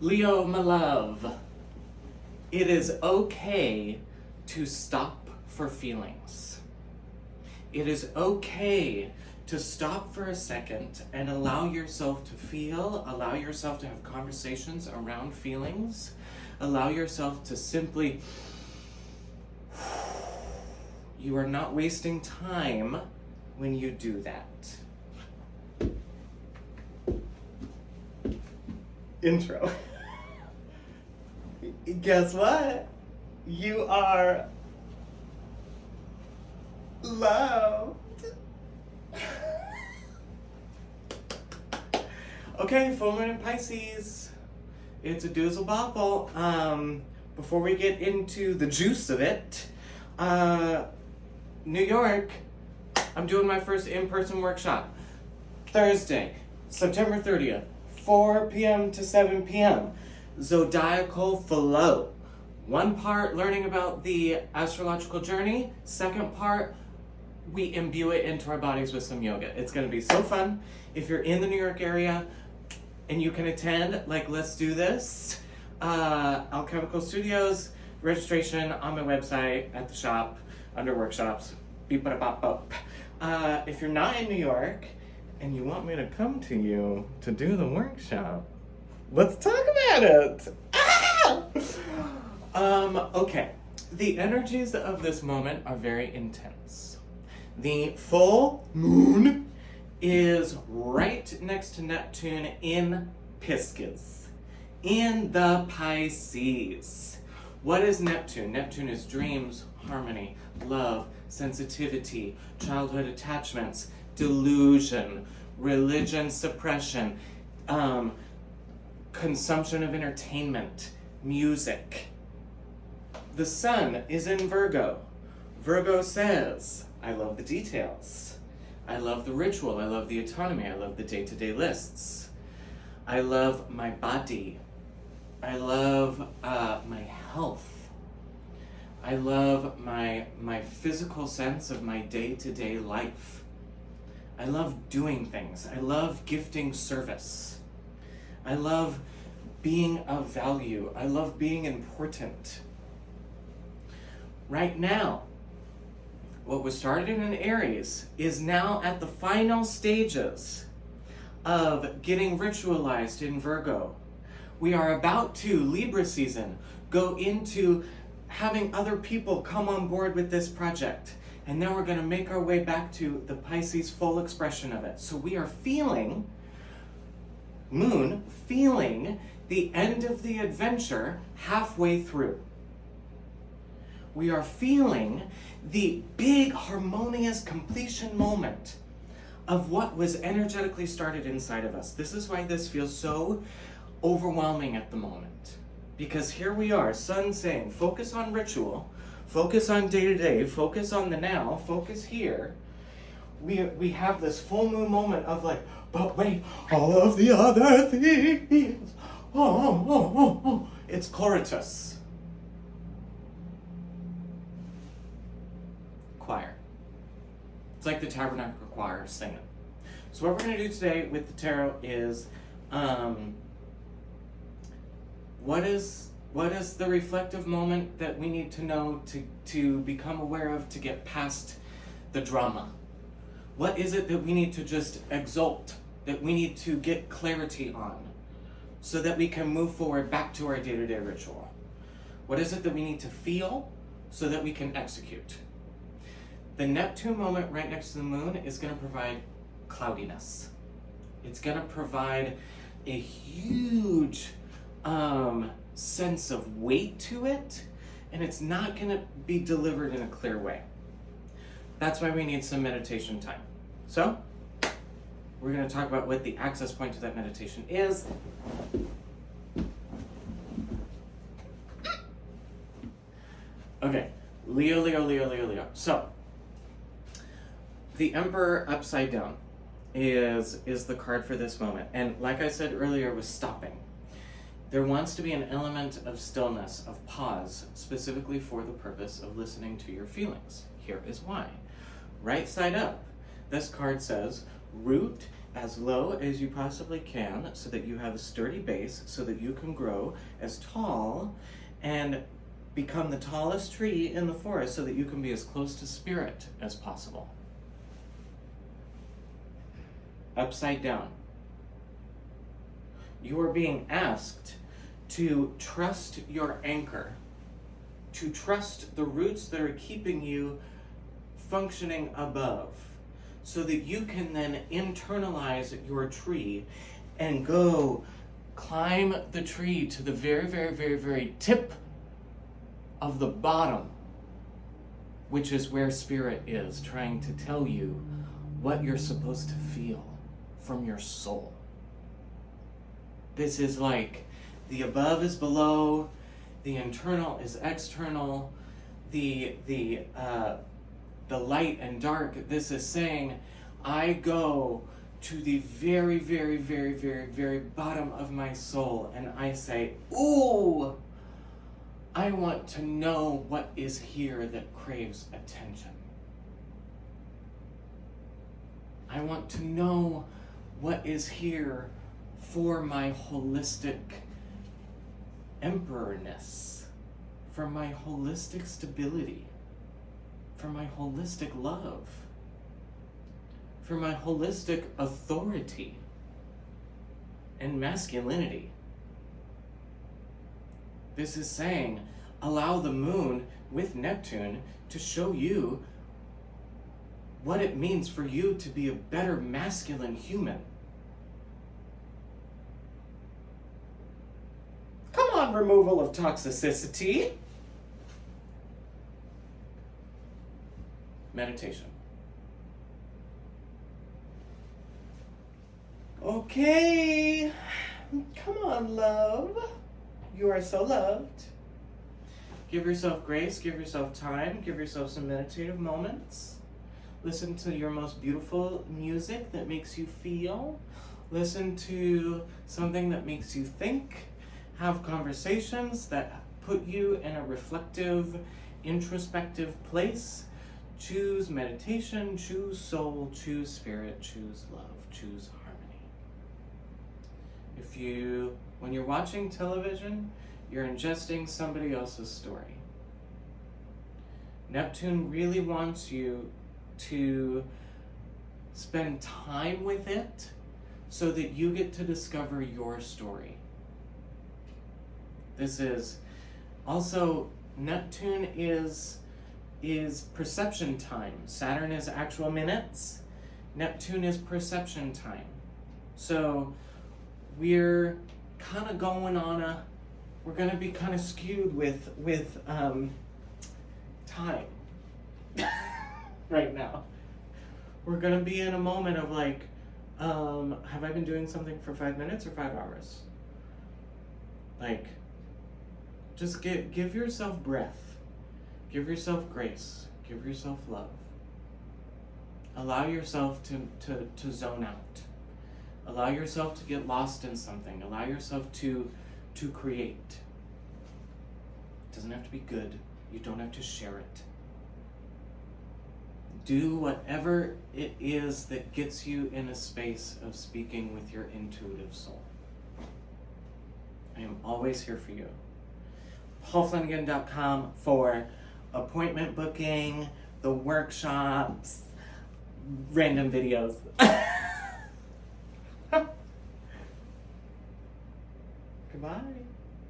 Leo, my love, it is okay to stop for feelings. It is okay to stop for a second and allow yourself to feel, allow yourself to have conversations around feelings, allow yourself to simply, you are not wasting time when you do that. Intro. Guess what? You are loved. Okay, full moon in Pisces. It's a doozle bopple. Before we get into the juice of it, New York, I'm doing my first in-person workshop. Thursday, September 30th, 4 p.m. to 7 p.m. ZODIACAL flow. One part learning about the astrological journey. Second part, we imbue it into our bodies with some yoga. It's going to be so fun. If you're in the New York area and you can attend, like, let's do this. Alchemical Studios, registration on my website, at the shop, under workshops. Beep bada bop bop. If you're not in New York and you want me to come to you to do the workshop, let's talk about it. Okay. The energies of this moment are very intense. The full moon is right next to Neptune in Pisces, in the Pisces. What is Neptune? Neptune is dreams, harmony, love, sensitivity, childhood attachments, delusion, religion suppression, consumption of entertainment, music. The sun is in Virgo. Virgo says, I love the details. I love the ritual. I love the autonomy. I love the day-to-day lists. I love my body. I love my health. I love my physical sense of my day-to-day life. I love doing things. I love gifting service. I love being of value. I love being important. Right now, what was started in an Aries is now at the final stages of getting ritualized in Virgo. We are about to, Libra season, go into having other people come on board with this project. And then we're going to make our way back to the Pisces full expression of it. So we are feeling, moon, feeling the end of the adventure halfway through. We are feeling the big harmonious completion moment of what was energetically started inside of us. This is why this feels so overwhelming at the moment. Because here we are, sun saying, focus on ritual, focus on day-to-day, focus on the now, focus here. We have this full moon moment of like, but wait, all of the other things. Oh. It's Coritus. Choir. It's like the Tabernacle Choir singing. So what we're going to do today with the tarot is, what is the reflective moment that we need to know to become aware of to get past the drama? What is it that we need to just exalt, that we need to get clarity on so that we can move forward back to our day-to-day ritual? What is it that we need to feel so that we can execute? The Neptune moment right next to the moon is going to provide cloudiness. It's going to provide a huge sense of weight to it, and it's not going to be delivered in a clear way. That's why we need some meditation time. So, we're going to talk about what the access point to that meditation is. Okay, Leo. So, the Emperor upside down is the card for this moment. And like I said earlier, was stopping. There wants to be an element of stillness, of pause, specifically for the purpose of listening to your feelings. Here is why. Right side up, this card says, root as low as you possibly can so that you have a sturdy base so that you can grow as tall and become the tallest tree in the forest so that you can be as close to spirit as possible. Upside down. You are being asked to trust your anchor, to trust the roots that are keeping you functioning above, so that you can then internalize your tree and go climb the tree to the very, very, very, very tip of the bottom, which is where spirit is trying to tell you what you're supposed to feel from your soul. This is like the above is below, the internal is external, the light and dark. This is saying, I go to the very, very, very, very, very bottom of my soul and I say, ooh, I want to know what is here that craves attention. I want to know what is here for my holistic emperorness, for my holistic stability, for my holistic love, for my holistic authority and masculinity. This is saying, allow the moon with Neptune to show you what it means for you to be a better masculine human. Come on, removal of toxicity. Meditation. Okay. Come on, love. You are so loved. Give yourself grace, give yourself time, give yourself some meditative moments. Listen to your most beautiful music that makes you feel. Listen to something that makes you think. Have conversations that put you in a reflective, introspective place. Choose meditation, choose soul, choose spirit, choose love, choose harmony. When you're watching television, you're ingesting somebody else's story. Neptune really wants you to spend time with it so that you get to discover your story. This is also, Neptune is perception time. Saturn is actual minutes. Neptune is perception time. So we're kind of going on we're going to be kind of skewed with time right now. We're going to be in a moment of like, have I been doing something for 5 minutes or 5 hours? Like, just give yourself breath. Give yourself grace. Give yourself love. Allow yourself to zone out. Allow yourself to get lost in something. Allow yourself to create. It doesn't have to be good. You don't have to share it. Do whatever it is that gets you in a space of speaking with your intuitive soul. I am always here for you. PaulFlanagan.com for appointment booking, the workshops, random videos. Goodbye.